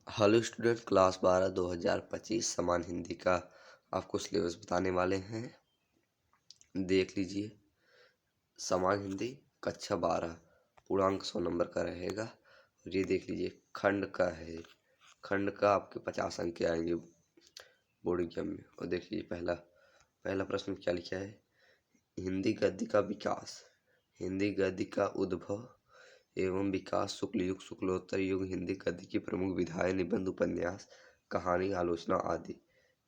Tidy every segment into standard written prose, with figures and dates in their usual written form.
Hello student, class 12 2025 समान हिंदी का आपको सिलेबस बताने वाले हैं। देख लीजिए। समान हिंदी कक्षा 12 पूर्णांक 100 नंबर का रहेगा। और ये देख लीजिए, खंड का है। खंड का आपके 50 अंक के आएंगे बोर्ड एग्जाम में। और देख लीजिए, पहला पहला प्रश्न क्या लिखा है। हिंदी गद्य का विकास। हिंदी गद्य का उद्भव एवं विकास शुक्ल युग, शुक्लोत्तर युग, हिंदी गद्य की प्रमुख विधाएं, निबंध, उपन्यास, कहानी, आलोचना आदि।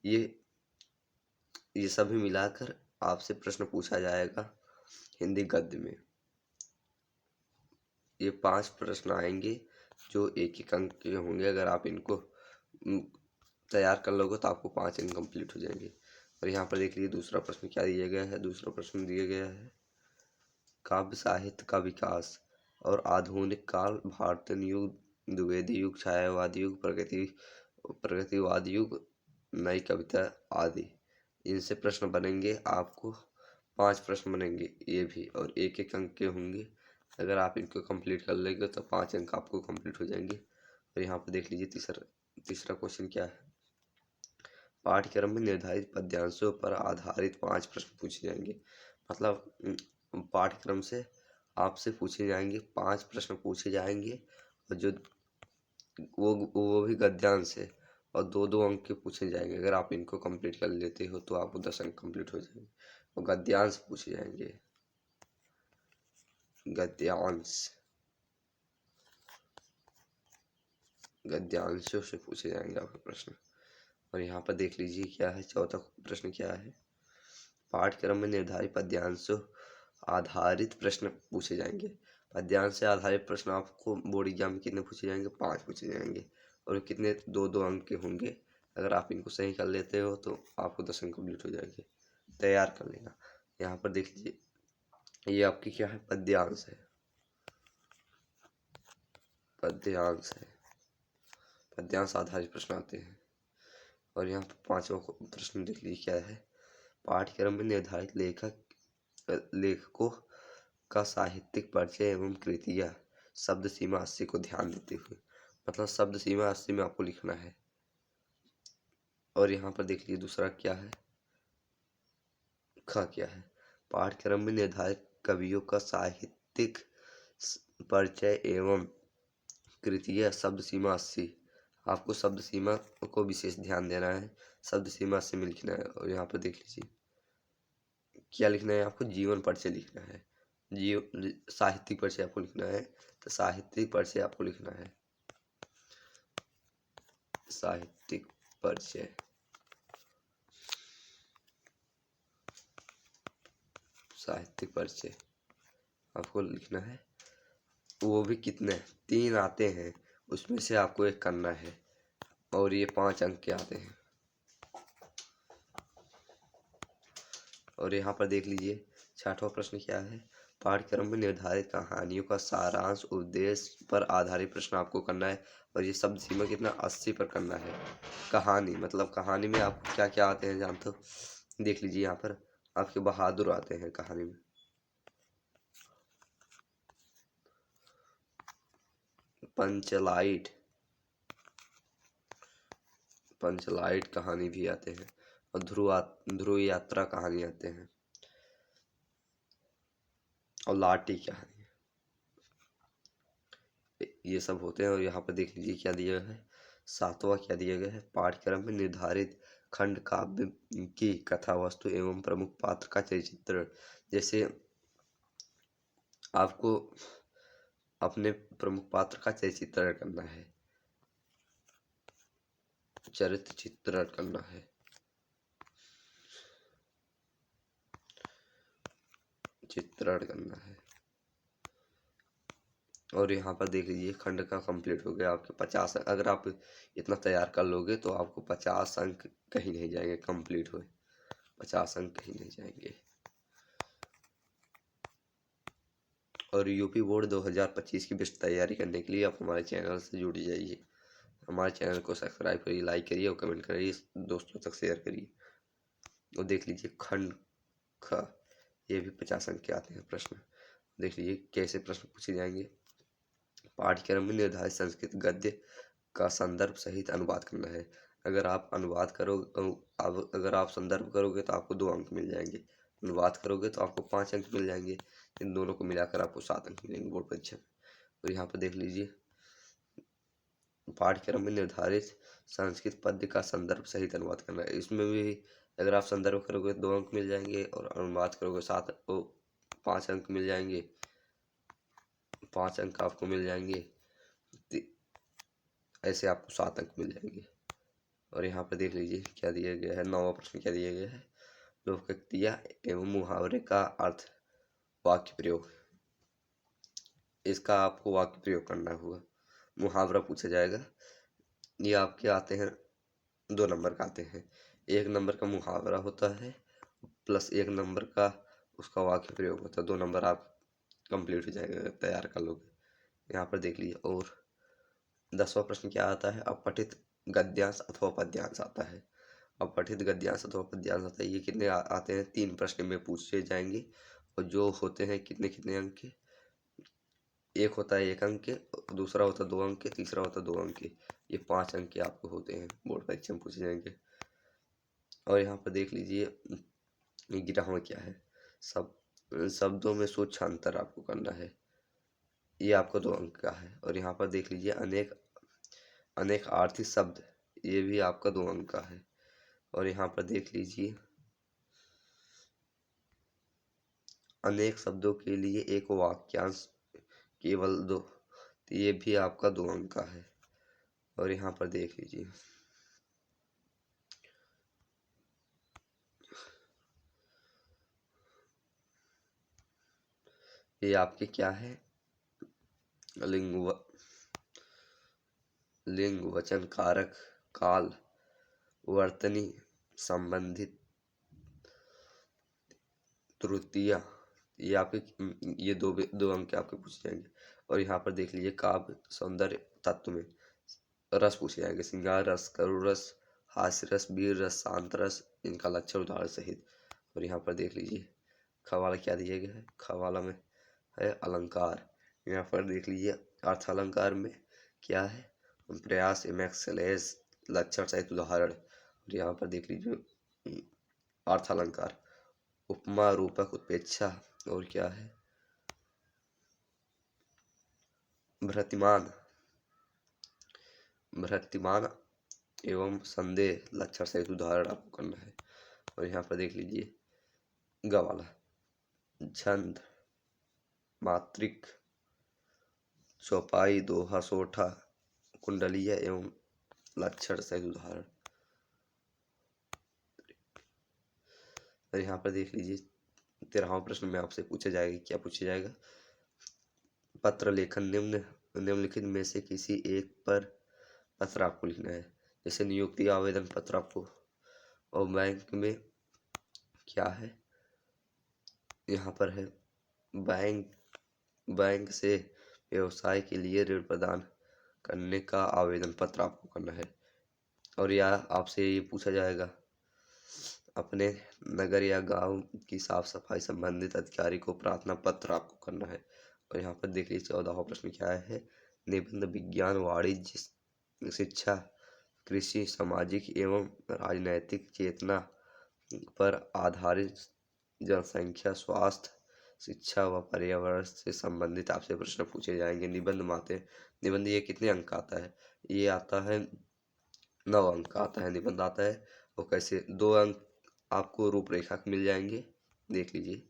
ये सभी मिलाकर आपसे प्रश्न पूछा जाएगा हिंदी गद्य में। ये 5 प्रश्न आएंगे जो एक एक अंक के होंगे। अगर आप इनको तैयार कर लोगे तो आपको 5 अंक कंप्लीट हो जाएंगे। और यहाँ पर देख लीजिए, दूसरा प्रश्न क्या दिया गया है। दूसरा प्रश्न दिया गया है, काव्य साहित्य का विकास और आधुनिक काल, भारतीय युग, द्विवेदी युग, छायावादी युग, प्रगतिवाद युग, नई कविता आदि। इनसे प्रश्न बनेंगे। आपको 5 प्रश्न बनेंगे ये भी, और एक एक अंक के होंगे। अगर आप इनको कंप्लीट कर लेंगे तो 5 अंक आपको कंप्लीट हो जाएंगे। और यहाँ पर देख लीजिए, तीसरा क्वेश्चन क्या है। पाठ्यक्रम में निर्धारित पद्यांशों पर आधारित 5 प्रश्न पूछे जाएंगे। मतलब पाठ्यक्रम से आपसे पूछे जाएंगे 5 प्रश्न पूछे जाएंगे, और जो वो भी गद्यांश से, और 2-2 अंक के पूछे जाएंगे। अगर आप इनको कंप्लीट कर लेते हो तो आपको 10 अंक कंप्लीट हो जाएंगे। और गद्यांश पूछे जाएंगे, गद्यांशों से पूछे जाएंगे आपके प्रश्न। और यहाँ पर देख लीजिए क्या है, चौथा प्रश्न क्या है। पाठ्यक्रम में निर्धारित पद्यांशों आधारित प्रश्न पूछे जाएंगे। पद्यांश से आधारित प्रश्न आपको बोर्ड एग्जाम में कितने पूछे जाएंगे, 5 पूछे जाएंगे। और कितने, 2-2 अंक के होंगे। अगर आप इनको सही कर लेते हो तो आपको 10 अंक कंप्लीट हो जाएंगे। तैयार कर लेना। यहाँ पर देख लीजिए, ये आपकी क्या है, पद्यांश है। पद्यांश है, पद्यांश आधारित प्रश्न आते हैं। और यहाँ पर 5वां प्रश्न देख लीजिए क्या है। पाठ्यक्रम में निर्धारित लेखकों का साहित्यिक परिचय एवं कृतियाँ शब्द सीमा 80 को ध्यान देते हुए। मतलब शब्द सीमा 80 में आपको लिखना है। और यहाँ पर देख लीजिए दूसरा क्या है, क्या है। पाठ्यक्रम में निर्धारित कवियों का साहित्यिक परिचय एवं कृतियाँ शब्द सीमा 80। आपको शब्द सीमा को विशेष ध्यान देना है। शब्द सीमा 80 में लिखना है। और यहाँ पर देख लीजिए क्या लिखना है, आपको जीवन परिचय लिखना है। साहित्यिक परिचय आपको लिखना है, तो साहित्यिक परिचय आपको लिखना है। साहित्यिक परिचय, साहित्यिक परिचय आपको लिखना है। वो भी कितने, 3 आते हैं, उसमें से आपको एक करना है। और ये 5 अंक के आते हैं। और यहाँ पर देख लीजिए 6वां प्रश्न क्या है। पाठ्यक्रम में निर्धारित कहानियों का सारांश उद्देश्य पर आधारित प्रश्न आपको करना है। और ये शब्द सीमा कितना, 80 पर करना है। कहानी, मतलब कहानी में आपको क्या क्या आते हैं जानते हो। देख लीजिए यहाँ पर आपके बहादुर आते हैं कहानी में। पंचलाइट, पंचलाइट कहानी भी आते हैं। और ध्रुव यात्रा कहानी आते हैं। और लाठी कहानी, ये सब होते हैं। और यहाँ पर देख लीजिए क्या दिया है। 7वां क्या दिया गया है। पाठ्यक्रम में निर्धारित खंड काव्य की कथा वस्तु एवं प्रमुख पात्र का चरित्र। जैसे आपको अपने प्रमुख पात्र का चरित्र करना है, चरित्र चित्रण करना है। चित्रण करना है। और यहाँ पर देख लीजिए खंड का कंप्लीट हो गया आपके 50 अंक। अगर आप इतना तैयार कर लोगे तो आपको 50 अंक कहीं नहीं जाएंगे, कंप्लीट हुए 50 अंक कहीं नहीं जाएंगे। और यूपी बोर्ड 2025 की बेस्ट तैयारी करने के लिए आप हमारे चैनल से जुड़ जाइए। हमारे चैनल को सब्सक्राइब करिए, लाइक करिए और कमेंट करिए, दोस्तों तक शेयर करिए। और देख लीजिए खंड ख, ये भी 50 अंक के आते हैं प्रश्न। देख लीजिए कैसे प्रश्न पूछे जाएंगे। पाठ्यक्रम में निर्धारित संस्कृत गद्य का संदर्भ सहित अनुवाद करना है। अगर आप अनुवाद करो अगर आप संदर्भ करोगे तो आपको 2 अंक मिल जाएंगे, अनुवाद करोगे तो आपको 5 अंक मिल जाएंगे। इन दोनों को मिलाकर आपको 7 अंक मिलेंगे बोर्ड परीक्षा में। तो यहाँ पर देख लीजिए, पाठ्यक्रम में निर्धारित संस्कृत पद्य का संदर्भ सहित अनुवाद करना है। इसमें भी अगर आप संदर्भ करोगे तो 2 अंक मिल जाएंगे और अनुवाद करोगे 5 अंक मिल जाएंगे, 5 अंक आपको मिल जाएंगे। ऐसे आपको 7 अंक मिल जाएंगे। और यहाँ पर देख लीजिए क्या दिया गया है, 9वां प्रश्न क्या दिया गया है, लोकोक्तियाँ एवं मुहावरे का अर्थ वाक्य प्रयोग। इसका आपको वाक्य प्रयोग करना होगा, मुहावरा पूछा जाएगा। ये आपके आते हैं 2 नंबर का आते हैं, 1 नंबर का मुहावरा होता है प्लस 1 नंबर का उसका वाक्य प्रयोग होता है। 2 नंबर आप कंप्लीट हो जाएगा, तैयार कर लोगे। यहाँ पर देख लीजिए। और 10वां प्रश्न क्या आता है, अपठित गद्यांश अथवा पद्यांश आता है। अपठित गद्यांश अथवा पद्यांश आता है। ये कितने आते हैं, 3 प्रश्न में पूछे जाएंगे और जो होते हैं कितने कितने अंक के, एक होता है 1 अंक के, दूसरा होता है 2 अंक के, तीसरा होता है 2 अंक के। ये 5 अंक के आपको होते हैं, बोर्ड परीक्षा में पूछे जाएंगे। और यहाँ पर देख लीजिए ग्रामर क्या है, शब्दों में सूक्ष्मांतर आपको करना है, ये आपको 2 अंक का है। और यहाँ पर देख लीजिए अनेक आर्थिक शब्द, ये भी आपका 2 अंक का है। और यहाँ पर देख लीजिए अनेक शब्दों के लिए एक वाक्यांश केवल 2, तो ये भी आपका 2 अंक का है। और यहाँ पर देख लीजिए ये आपके क्या है, लिंग वचन कारक काल वर्तनी संबंधित त्रुटियां, ये आपके ये 2 अंक के आपके पूछे जाएंगे। और यहाँ पर देख लीजिए काव्य सौंदर्य तत्व में रस पूछे जाएंगे, श्रृंगार रस, करुण रस, हास्य रस, वीर रस, शांत रस, इनका लक्षण उदाहरण सहित। और यहाँ पर देख लीजिए खवाला क्या दिया गया है, खवाला में है अलंकार। यहाँ पर देख लीजिए अर्थ अलंकार में क्या है, प्रयास एक्सेलेंस लक्षण सहित उदाहरण। और यहाँ पर देख लीजिए अर्थ अलंकार उपमा रूपक उत्प्रेक्षा और क्या है भृतिमान एवं संदेह लक्षण सहित उदाहरण आपको करना है। और यहाँ पर देख लीजिए गवाला छंद मात्रिक चौपाई दोहा सोठा कुंडलीय एवं लक्षण सहित उदाहरण। और यहाँ पर देख लीजिए 13वां प्रश्न में आपसे पूछा जाएगा, क्या पूछा जाएगा, पत्र लेखन निम्नलिखित में से किसी एक पर पत्र आपको लिखना है। जैसे नियुक्ति आवेदन पत्र आपको, और बैंक में क्या है, यहाँ पर है बैंक से व्यवसाय के लिए ऋण प्रदान करने का आवेदन पत्र आपको करना है। और यह आपसे ये पूछा जाएगा अपने नगर या गांव की साफ सफाई संबंधित अधिकारी को प्रार्थना पत्र आपको करना है। और यहाँ पर देख लीजिए 14वां प्रश्न क्या है, निबंध विज्ञान वाणिज्य शिक्षा कृषि सामाजिक एवं राजनैतिक चेतना पर आधारित जनसंख्या स्वास्थ्य शिक्षा व पर्यावरण से संबंधित आपसे प्रश्न पूछे जाएंगे। निबंध ये कितने अंक आता है, ये आता है 9 अंक का आता है निबंध आता है। और कैसे 2 अंक आपको रूपरेखा मिल जाएंगे, देख लीजिए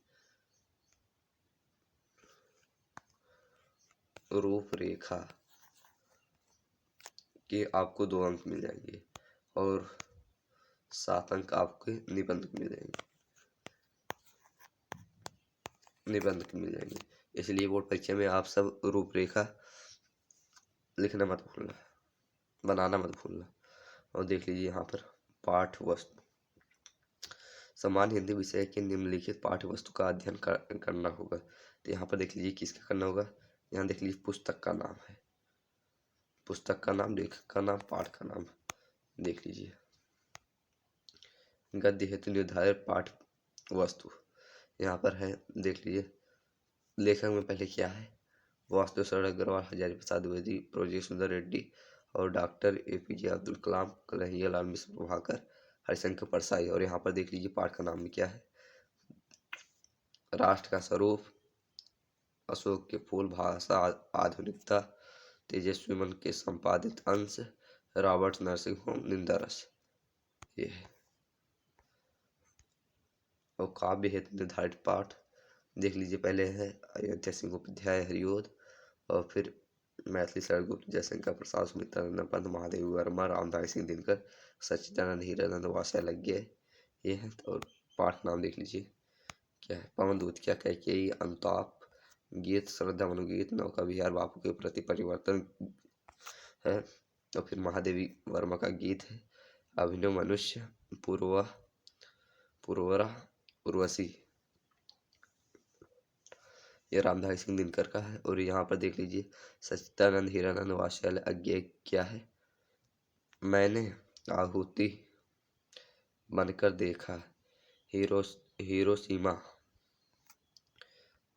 रूपरेखा के आपको 2 अंक मिल जाएंगे और 7 अंक आपके निबंध को मिल जाएंगे, इसलिए बोर्ड परीक्षा में आप सब रूपरेखा लिखना मत भूलना, बनाना मत भूलना। और देख लीजिए यहाँ पर पाठ वस्तु, समान हिंदी विषय के निम्नलिखित पाठ्य वस्तु का अध्ययन करना होगा। तो यहाँ पर देख लीजिए किसका करना होगा, यहाँ देख लीजिए पुस्तक का नाम है, पुस्तक का नाम, लेखक का नाम, पाठ का नाम देख लीजिए। गद्य हेतु निर्धारित पाठ वस्तु यहाँ पर है, देख लीजिए लेखक में पहले क्या है, वास्तु शरण अग्रवाल, हजारी प्रसाद द्विवेदी, प्रोजेक्ट सुंदर रेड्डी, और डॉक्टर APJ अब्दुल कलाम, कन्हैयालाल मिश्र, प्रभाकर, हरिशंकर परसाई। और यहाँ पर देख लीजिए पाठ का नाम क्या है। राष्ट्र का स्वरूप, अशोक के फूल, भाषा आधुनिकता, तेजस्वी मन के संपादित अंश, रॉबर्ट नरसिंह होम, निंदा रस, ये है। और काव्य हेतु निर्धारित पाठ देख लीजिए, पहले है अयोध्या सिंह उपाध्याय हरिओद, और फिर मैथिली शरण गुप्त, जयशंकर प्रसाद, सुमित्रा पंत, महादेव वर्मा, रामधारी सिंह दिनकर, सच्चिदानंद हीरानंद वात्स्यायज्ञ, ये है। और पाठ नाम देख लीजिए क्या है। पवन दूत क्या, कैकेयी, अनुताप गीत, श्रद्धा मनुगीत, नौका विहार, बापू के प्रति परिवर्तन है। और फिर महादेवी वर्मा का गीत है अभिनव मनुष्य, पुरवरा, उर्वशी, ये रामधारी सिंह दिनकर का है। और यहाँ पर देख लीजिए सच्चिदानंद हीरानंद वात्स्यायज्ञ क्या है। मैंने आहुति बनकर देखा, हिरोशिमा।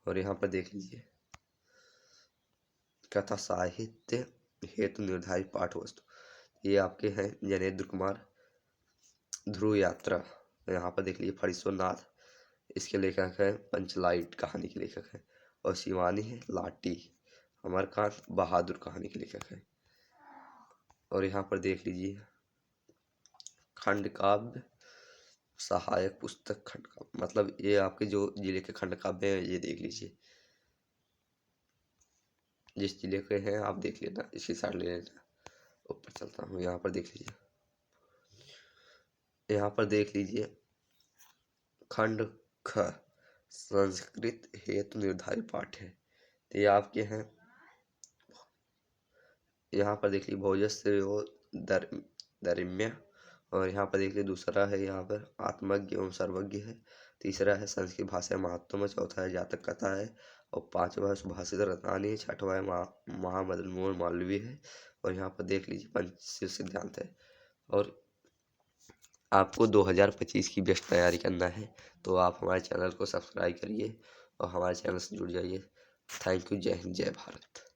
और यहाँ पर देख लीजिए कथा साहित्य हेतु निर्धारित पाठ वस्तु, ये आपके हैं जनेंद्र कुमार, ध्रुव यात्रा। यहाँ पर देख लीजिए फणीश्वर नाथ, इसके लेखक हैं पंचलाइट कहानी के लेखक हैं। और शिवानी है लाटी, अमरकांत बहादुर कहानी के लेखक हैं। और यहाँ पर देख लीजिए खंड काव्य सहायक पुस्तक, खंड काव्य मतलब ये आपके जो जिले के खंड काव्य हैं, ये देख लीजिए, जिस जिले के हैं आप देख लेना, इसकी साइड ले लेना। ऊपर चलता हूँ, यहाँ पर देख लीजिए, यहाँ पर देख लीजिए खंड ख संस्कृत हेतु निर्धारित पाठ है, तो ये आपके हैं। यहाँ पर देख लीजिए भोजस्य दरिम्य। और यहाँ पर देख लीजिए दूसरा है यहाँ पर आत्मज्ञ एवं सर्वज्ञ है। तीसरा है संस्कृत भाषा महत्व, चौथा है जातक कथा है, और पांचवा है सुभाषित रत्नानी है, छठवा है महामदन मोहन मालवीय है। और यहाँ पर देख लीजिए पंचशील सिद्धांत है। और आपको 2025 की बेस्ट तैयारी करना है तो आप हमारे चैनल को सब्सक्राइब करिए और हमारे चैनल से जुड़ जाइए। Thank you. जय हिंद, जय भारत।